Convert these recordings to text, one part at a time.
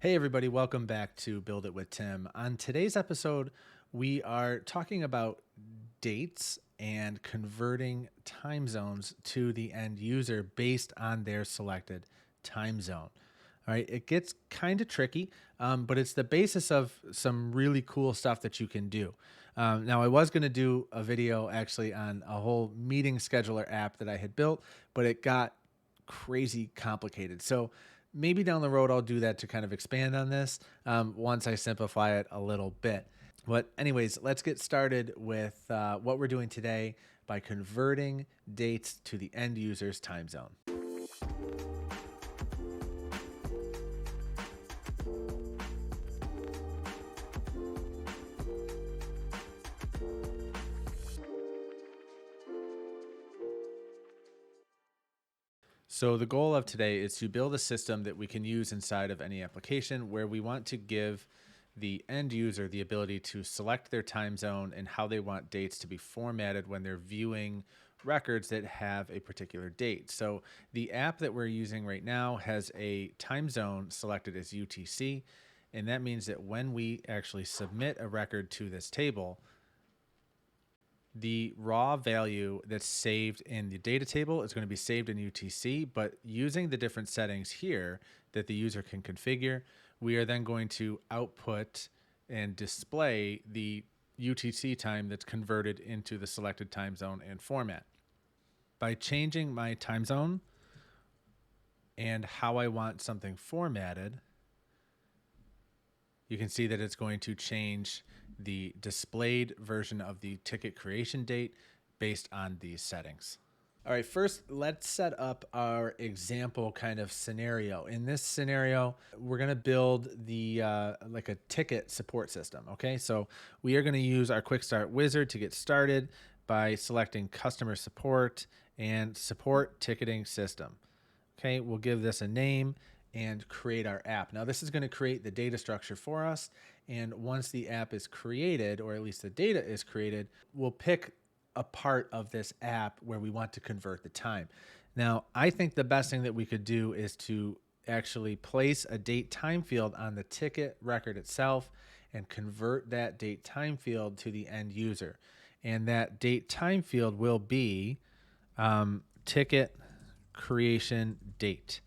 Hey, everybody, welcome back to Build It with Tim. On today's episode, we are talking about dates and converting time zones to the end user based on their selected time zone. All right, it gets kind of tricky, but it's the basis of some really cool stuff that you can do. Now, I was going to do a video actually on a whole meeting scheduler app that I had built, but it got crazy complicated. So maybe down the road, I'll do that to kind of expand on this once I simplify it a little bit. But anyways, let's get started with what we're doing today by converting dates to the end user's time zone. So the goal of today is to build a system that we can use inside of any application where we want to give the end user the ability to select their time zone and how they want dates to be formatted when they're viewing records that have a particular date. So the app that we're using right now has a time zone selected as UTC, and that means that when we actually submit a record to this table, the raw value that's saved in the data table is going to be saved in UTC, but using the different settings here that the user can configure, we are then going to output and display the UTC time that's converted into the selected time zone and format. By changing my time zone and how I want something formatted, you can see that it's going to change the displayed version of the ticket creation date based on these settings. All right, first, let's set up our example kind of scenario. In this scenario, we're going to build the like a ticket support system. Okay, so we are going to use our quick start wizard to get started by selecting customer support and support ticketing system. Okay, we'll give this a name and create our app. Now this is going to create the data structure for us. And once the app is created, or at least the data is created, we'll pick a part of this app where we want to convert the time. Now, I think the best thing that we could do is to actually place a date time field on the ticket record itself and convert that date time field to the end user. And that date time field will be ticket creation date.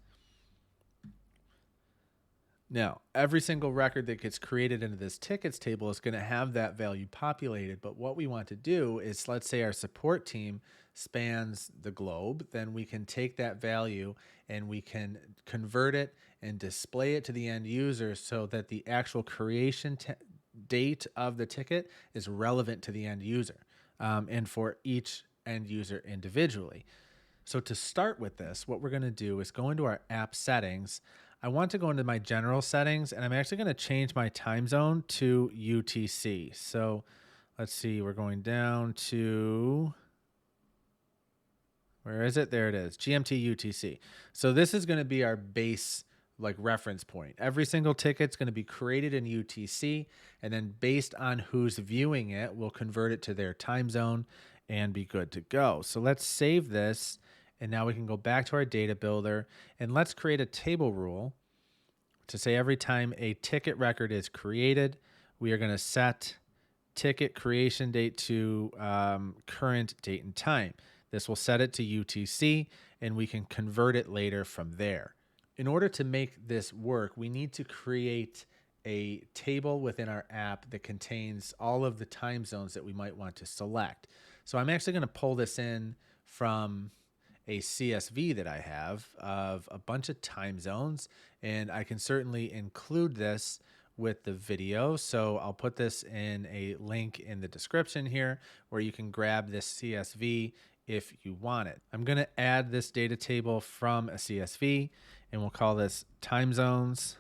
Now, every single record that gets created into this tickets table is going to have that value populated. But what we want to do is, let's say our support team spans the globe, then we can take that value and we can convert it and display it to the end user so that the actual creation date of the ticket is relevant to the end user and for each end user individually. So to start with this, what we're going to do is go into our app settings. I want to go into my general settings, and I'm actually going to change my time zone to UTC. So let's see, we're going down to, where is it? There it is, GMT UTC. So this is going to be our base like reference point. Every single ticket's going to be created in UTC, and then based on who's viewing it, we'll convert it to their time zone and be good to go. So let's save this. And now we can go back to our data builder and let's create a table rule to say every time a ticket record is created, we are going to set ticket creation date to current date and time. This will set it to UTC and we can convert it later from there. In order to make this work, we need to create a table within our app that contains all of the time zones that we might want to select. So I'm actually going to pull this in from a CSV that I have of a bunch of time zones, and I can certainly include this with the video. So I'll put this in a link in the description here where you can grab this CSV if you want it. I'm going to add this data table from a CSV and we'll call this time zones.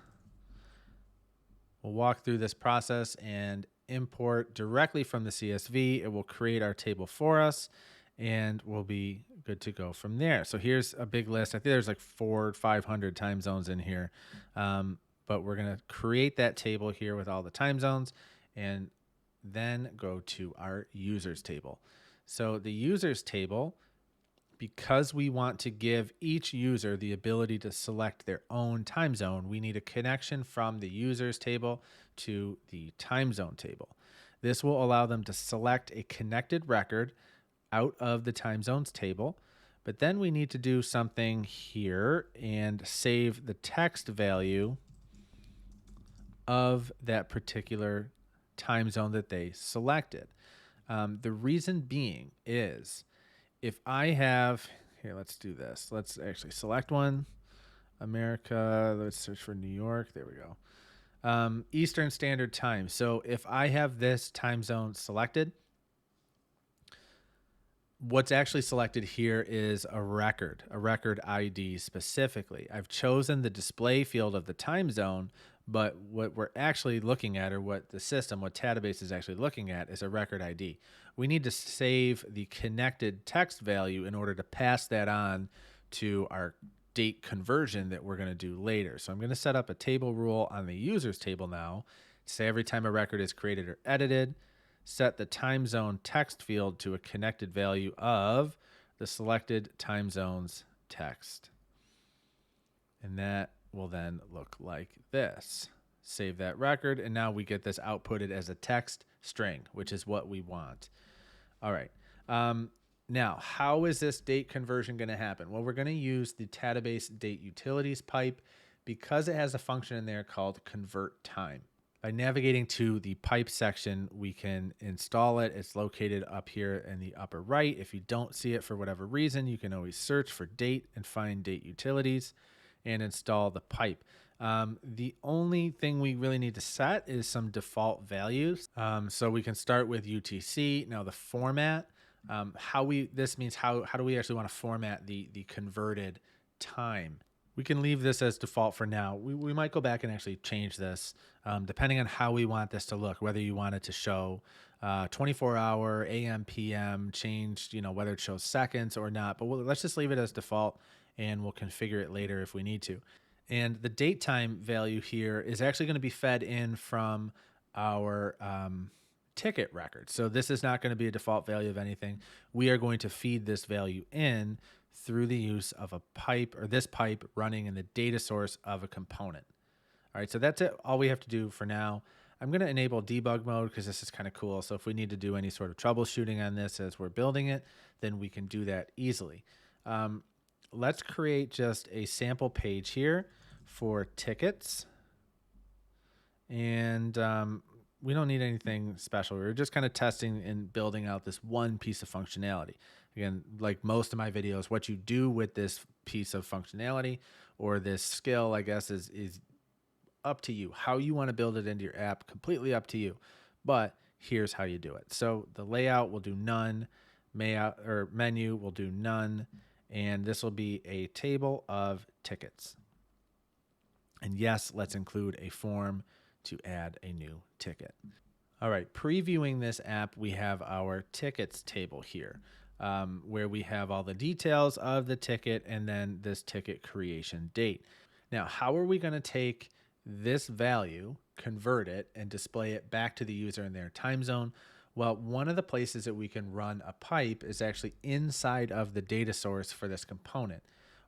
We'll walk through this process and import directly from the CSV. It will create our table for us and we'll be good to go from there. So here's a big list. I think there's like 400 or 500 time zones in here. But we're going to create that table here with all the time zones and then go to our users table. So the users table because we want to give each user the ability to select their own time zone, we need a connection from the users table to the time zone table. This will allow them to select a connected record out of the time zones table. But then we need to do something here and save the text value of that particular time zone that they selected. The reason being is if I have, here, let's do this. Let's actually select one. America, let's search for New York. There we go. Eastern Standard Time. So if I have this time zone selected, what's actually selected here is a record ID specifically. I've chosen the display field of the time zone, but what we're actually looking at, or what the system, what Tadabase is actually looking at, is a record ID. We need to save the connected text value in order to pass that on to our date conversion that we're going to do later. So I'm going to set up a table rule on the users table now to say every time a record is created or edited, set the time zone text field to a connected value of the selected time zone's text. And that will then look like this. Save that record, and now we get this outputted as a text string, which is what we want. All right. Now, how is this date conversion going to happen? Well, we're going to use the Tadabase date utilities pipe because it has a function in there called convert time. By navigating to the pipe section, we can install it. It's located up here in the upper right. If you don't see it for whatever reason, you can always search for date and find date utilities and install the pipe. The only thing we really need to set is some default values. So we can start with UTC. Now the format, this means how do we actually want to format the converted time? We can leave this as default for now. We might go back and actually change this depending on how we want this to look, whether you want it to show 24-hour, AM, PM, changed, whether it shows seconds or not. But let's just leave it as default, and we'll configure it later if we need to. And the date time value here is actually going to be fed in from our ticket record. So this is not going to be a default value of anything. We are going to feed this value in through the use of a pipe, or this pipe running in the data source of a component. All right, so that's it. All we have to do for now. I'm going to enable debug mode because this is kind of cool. So if we need to do any sort of troubleshooting on this as we're building it, then we can do that easily. Let's create just a sample page here for tickets. And we don't need anything special. We're just kind of testing and building out this one piece of functionality. Again, like most of my videos, what you do with this piece of functionality or this skill, I guess, is up to you. How you want to build it into your app, completely up to you. But here's how you do it. So the layout will do none, menu will do none, and this will be a table of tickets. And yes, let's include a form to add a new ticket. All right, previewing this app, we have our tickets table here, where we have all the details of the ticket and then this ticket creation date. Now, how are we going to take this value, convert it, and display it back to the user in their time zone? Well, one of the places that we can run a pipe is actually inside of the data source for this component.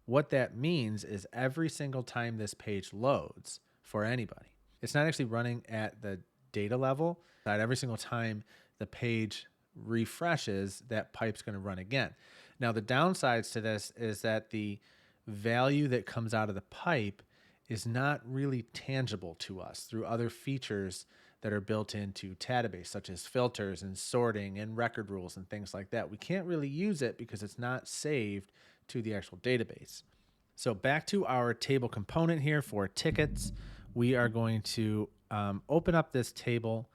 What that means is every single time this page loads for anybody, it's not actually running at the data level. That every single time the page refreshes, that pipe's going to run again. Now, the downsides to this is that the value that comes out of the pipe is not really tangible to us through other features that are built into Tadabase, such as filters and sorting and record rules and things like that. We can't really use it because it's not saved to the actual database. So back to our table component here for tickets, we are going to open up this table,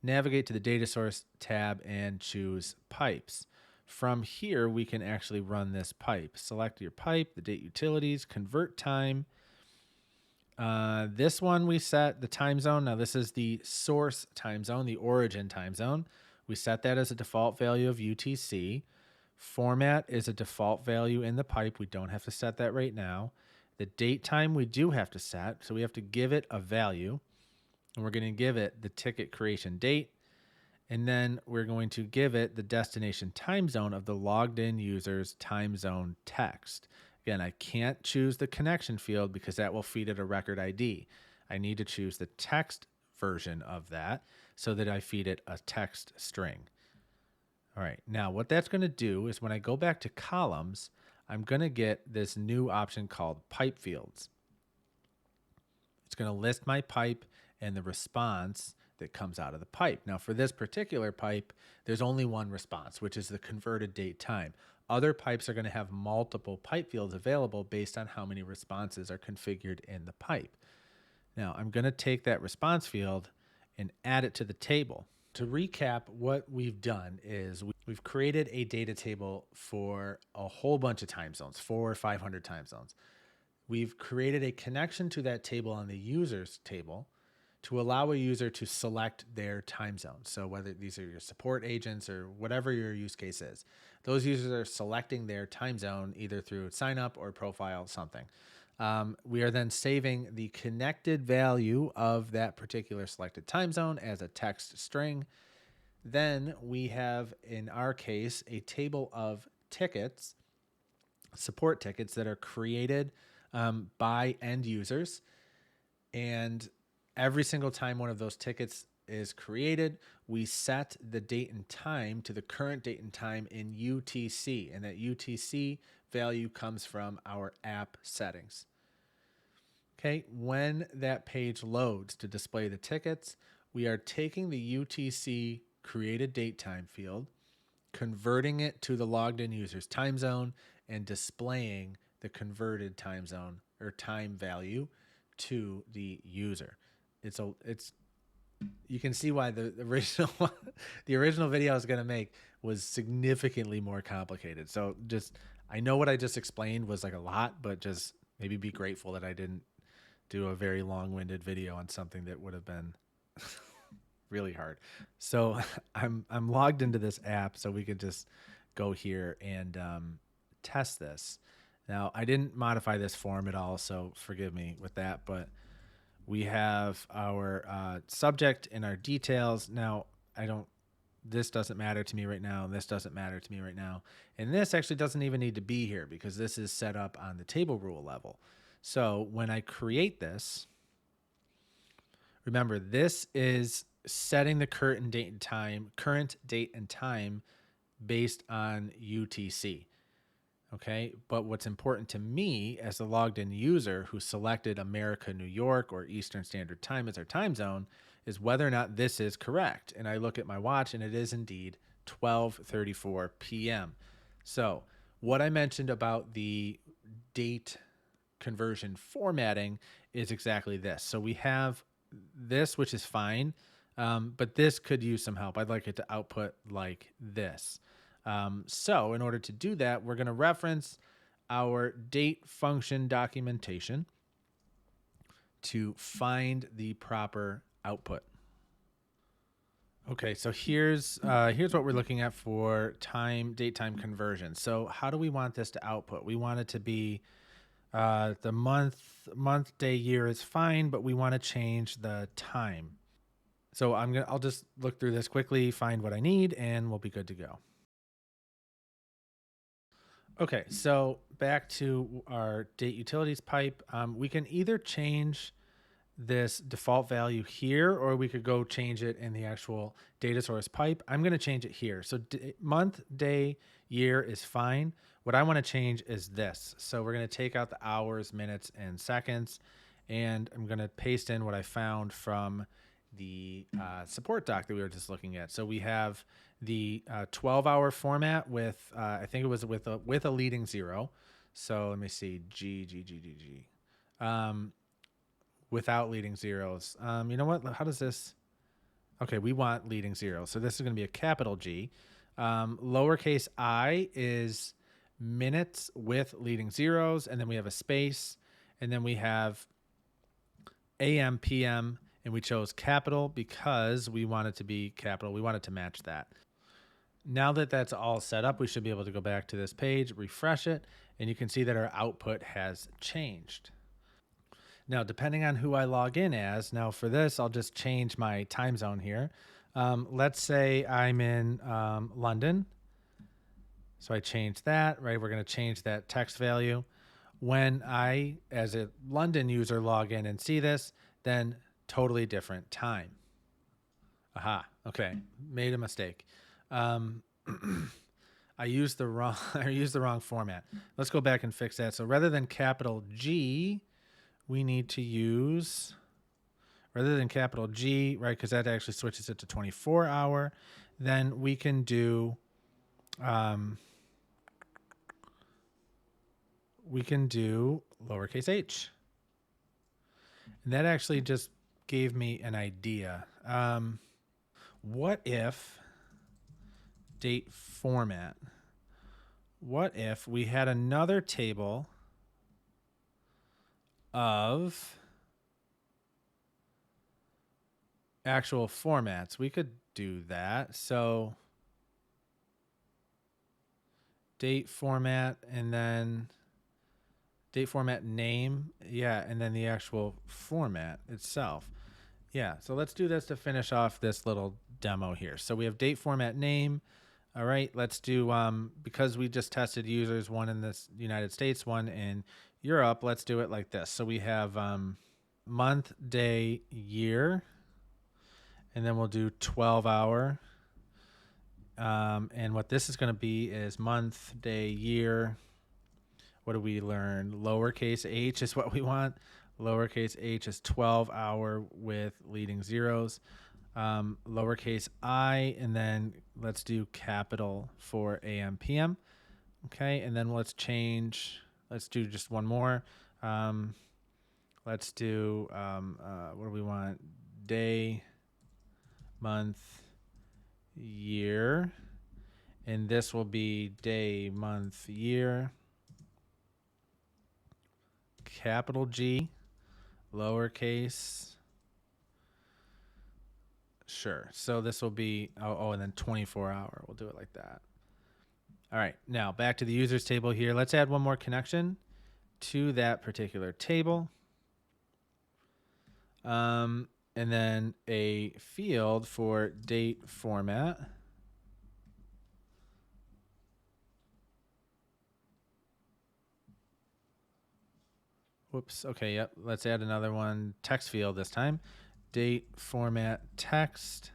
navigate to the data source tab, and choose pipes. From here, we can actually run this pipe. Select your pipe, the date utilities, convert time. This one we set the time zone. Now this is the source time zone, the origin time zone. We set that as a default value of UTC. Format is a default value in the pipe. We don't have to set that right now. The date time we do have to set, so we have to give it a value, and we're going to give it the ticket creation date. And then we're going to give it the destination time zone of the logged in user's time zone text. Again, I can't choose the connection field because that will feed it a record ID. I need to choose the text version of that so that I feed it a text string. All right, now what that's going to do is when I go back to columns, I'm going to get this new option called pipe fields. It's going to list my pipe and the response that comes out of the pipe. Now, for this particular pipe, there's only one response, which is the converted date time. Other pipes are going to have multiple pipe fields available based on how many responses are configured in the pipe. Now, I'm going to take that response field and add it to the table. To recap, what we've done is we've created a data table for a whole bunch of time zones, 400 or 500 time zones. We've created a connection to that table on the users table to allow a user to select their time zone. So whether these are your support agents or whatever your use case is, those users are selecting their time zone either through sign up or profile something. We are then saving the connected value of that particular selected time zone as a text string. Then we have, in our case, a table of tickets, support tickets that are created by end users. And every single time one of those tickets is created, we set the date and time to the current date and time in UTC. And that UTC value comes from our app settings. Okay, when that page loads to display the tickets, we are taking the UTC created date time field, converting it to the logged in user's time zone, and displaying the converted time zone or time value to the user. It's you can see why the original the original video I was going to make was significantly more complicated. So just I know what I just explained was like a lot, but just maybe be grateful that I didn't do a very long-winded video on something that would have been really hard. So I'm logged into this app, so we could just go here and test this. Now, I didn't modify this form at all, so forgive me with that, but we have our subject and our details. Now, this doesn't matter to me right now, and this doesn't matter to me right now. And this actually doesn't even need to be here because this is set up on the table rule level. So when I create this, remember, this is setting the current date and time based on UTC. Okay, but what's important to me as a logged in user who selected America, New York, or Eastern Standard Time as our time zone is whether or not this is correct. And I look at my watch and it is indeed 12:34 p.m. So what I mentioned about the date conversion formatting is exactly this. So we have this, which is fine, but this could use some help. I'd like it to output like this. So in order to do that, we're going to reference our date function documentation to find the proper output. Okay, so here's what we're looking at for date time conversion. So how do we want this to output? We want it to be the month, day, year is fine, but we want to change the time. So I'll just look through this quickly, find what I need, and we'll be good to go. Okay, so back to our date utilities pipe. We can either change this default value here, or we could go change it in the actual data source pipe. I'm going to change it here. So month, day, year is fine. What I want to change is this. So we're going to take out the hours, minutes, and seconds, and I'm going to paste in what I found from the support doc that we were just looking at. So we have the 12-hour format with, I think it was with a leading zero. So let me see, G. Without leading zeros. You know what? How does this? Okay, we want leading zeros. So this is going to be a capital G. Lowercase I is minutes with leading zeros. And then we have a space. And then we have AM, PM. And we chose capital because we want it to be capital. We want it to match that. Now that that's all set up, we should be able to go back to this page, refresh it, and you can see that our output has changed. Now, depending on who I log in as, now for this, I'll just change my time zone here. Let's say I'm in London. So I change that, right? We're going to change that text value. When I, as a London user, log in and see this, then totally different time. Aha. Okay. Made a mistake. Um, I used the wrong I used the wrong format. Let's go back and fix that. So rather than capital G, we need to use rather than capital G, right? Because that actually switches it to 24-hour. Then we can do lowercase h. And that actually just gave me an idea. What if date format? What if we had another table of actual formats? We could do that. So date format and then date format name. Yeah. And then the actual format itself. Yeah. So let's do this to finish off this little demo here. So we have date format name. All right, let's do, because we just tested users, one in the United States, one in Europe, let's do it like this. So we have month, day, year, and then we'll do 12-hour. And what this is going to be is month, day, year. What do we learn? Lowercase h is what we want. Lowercase h is 12-hour with leading zeros. Lowercase I, and then let's do capital for AM, PM. Okay, and then let's do just one more. Let's do, what do we want? Day, month, year. And this will be day, month, year. Capital G, lowercase. Sure. So this will be, and then 24-hour. We'll do it like that. All right. Now back to the users table here. Let's add one more connection to that particular table. And then a field for date format. Whoops. Okay. Yep. Let's add another one. Text field this time. Date format text.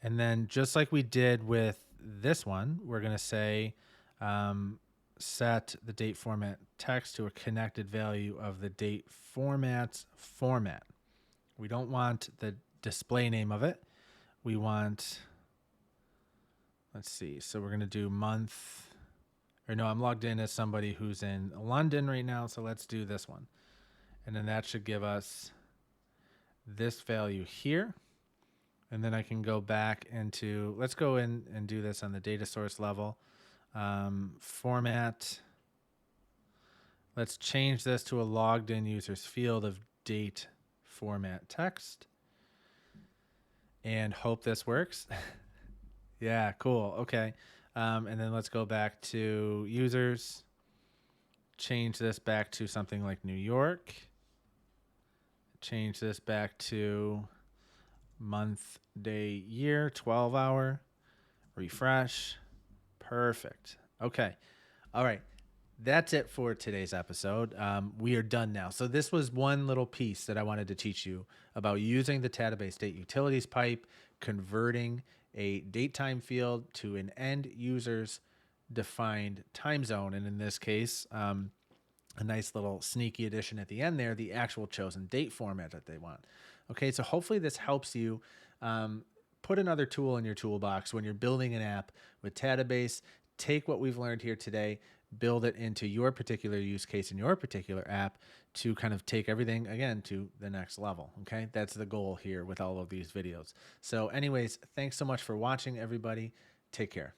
And then just like we did with this one, we're going to say set the date format text to a connected value of the date format's format. We don't want the display name of it. We want, let's see. So we're going to do month, or no, I'm logged in as somebody who's in London right now. So let's do this one. And then that should give us this value here. And then I can go back into, let's go in and do this on the data source level. Format. Let's change this to a logged in users field of date format text. And hope this works. Yeah, cool. Okay. And then let's go back to users. Change this back to something like New York. Change this back to month, day, year, 12-hour, refresh. Perfect. Okay. All right. That's it for today's episode. We are done now. So this was one little piece that I wanted to teach you about using the Tadabase date utilities pipe, converting a date time field to an end user's defined time zone. And in this case, a nice little sneaky addition at the end there, the actual chosen date format that they want. Okay, so hopefully this helps you put another tool in your toolbox when you're building an app with Tadabase. Take what we've learned here today, build it into your particular use case in your particular app to kind of take everything, again, to the next level. Okay, that's the goal here with all of these videos. So anyways, thanks so much for watching, everybody. Take care.